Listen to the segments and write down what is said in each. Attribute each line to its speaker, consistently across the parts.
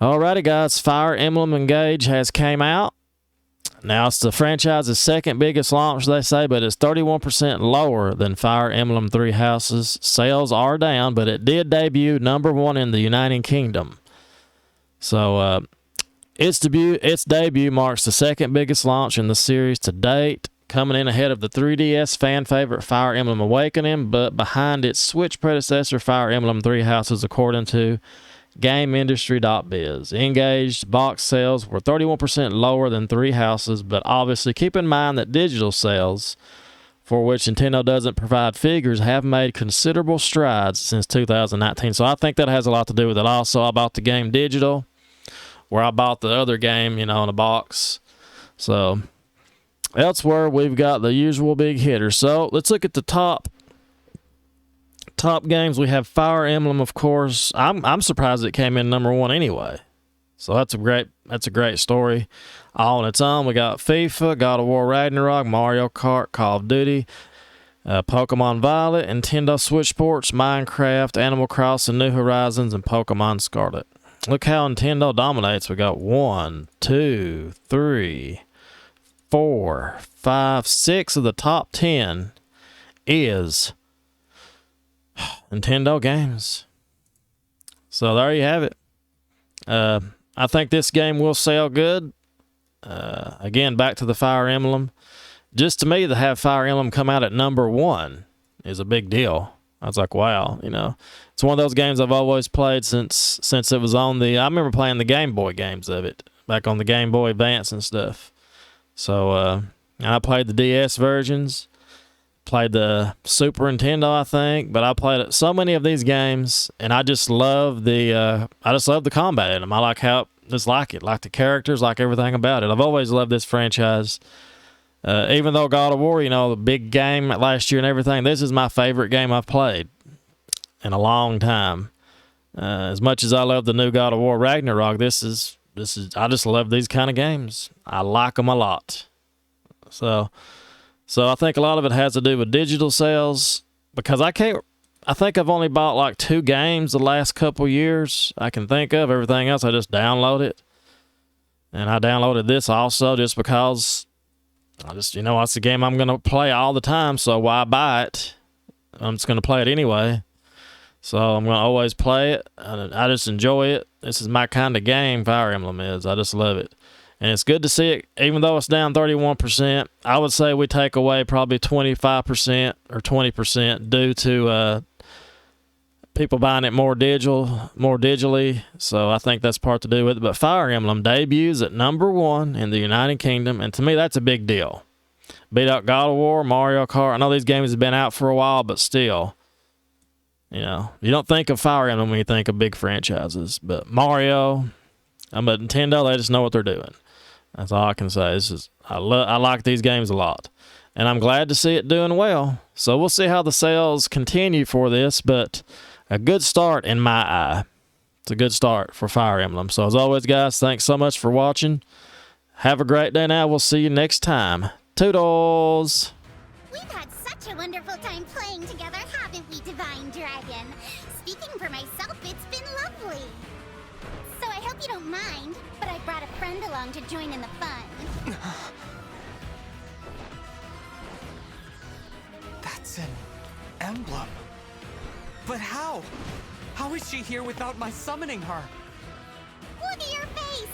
Speaker 1: Alrighty, guys. Fire Emblem Engage has came out. Now, it's the franchise's second biggest launch, they say, but it's 31% lower than Fire Emblem Three Houses. Sales are down, but it did debut #1 in the United Kingdom. So, its debut marks the second biggest launch in the series to date, coming in ahead of the 3DS fan favorite Fire Emblem Awakening, but behind its Switch predecessor Fire Emblem Three Houses, according to GameIndustry.biz. Engaged box sales were 31% lower than Three Houses, but obviously keep in mind that digital sales, for which Nintendo doesn't provide figures, have made considerable strides since 2019. So I think that has a lot to do with it. Also, I bought the game digital, where I bought the other game, in a box. So elsewhere, we've got the usual big hitters. So let's look at the top games. We have Fire Emblem, of course. I'm surprised it came in #1 anyway. So that's a great story all on its own. We got FIFA, God of War Ragnarok, Mario Kart, Call of Duty, Pokemon Violet, Nintendo Switch Sports, Minecraft, Animal Crossing, New Horizons, and Pokemon Scarlet. Look how Nintendo dominates. We got 1, 2, 3, 4, 5, 6 of the top 10 is Nintendo games. So there you have it. I think this game will sell good. Again, back to the Fire Emblem. Just to me, to have Fire Emblem come out at #1 is a big deal. I was like, wow, It's one of those games I've always played since it was on I remember playing the Game Boy games of it, back on the Game Boy Advance and stuff. So, and I played the DS versions. Played the Super Nintendo, I think, but I played so many of these games, and I just love the combat in them. I like like the characters, like everything about it. I've always loved this franchise. Even though God of War, the big game last year and everything, this is my favorite game I've played in a long time. As much as I love the new God of War Ragnarok, this is I just love these kind of games. I like them a lot. So I think a lot of it has to do with digital sales, because I think I've only bought like 2 games the last couple years I can think of. Everything else I just download it. And I downloaded this also just because it's the game I'm going to play all the time, so why buy it? I'm just going to play it anyway. So I'm going to always play it. I just enjoy it. This is my kind of game, Fire Emblem is. I just love it. And it's good to see it, even though it's down 31%. I would say we take away probably 25% or 20% due to people buying it more digitally. So I think that's part to do with it. But Fire Emblem debuts at #1 in the United Kingdom, and to me that's a big deal. Beat out God of War, Mario Kart. I know these games have been out for a while, but still, you don't think of Fire Emblem when you think of big franchises. But Mario, but Nintendo, they just know what they're doing. That's all I can say. I like these games a lot, and I'm glad to see it doing well. So we'll see how the sales continue for this, but a good start in my eye. It's a good start for Fire Emblem. So as always, guys, thanks so much for watching. Have a great day now. We'll see you next time. Toodles!
Speaker 2: We've had such a wonderful time playing together, haven't we, Divine Dragon? Speaking for myself, it's been lovely. So I hope you don't mind, but I brought a friend along to join in the fun.
Speaker 3: That's an emblem. But how? How is she here without my summoning her?
Speaker 2: Look at your face!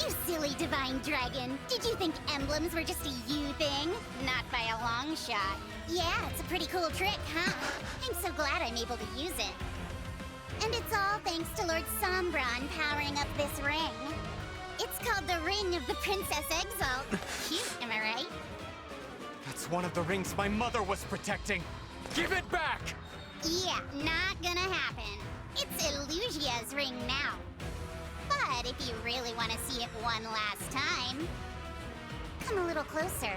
Speaker 2: You silly Divine Dragon. Did you think emblems were just a you thing? Not by a long shot. Yeah, it's a pretty cool trick, huh? I'm so glad I'm able to use it. And it's all thanks to Lord Sombron powering up this ring. It's called the Ring of the Princess Exalt. Cute, am I right?
Speaker 3: That's one of the rings my mother was protecting. Give it back!
Speaker 2: Yeah, not gonna happen. It's Illusia's ring now. But if you really want to see it one last time, come a little closer.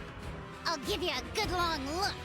Speaker 2: I'll give you a good long look.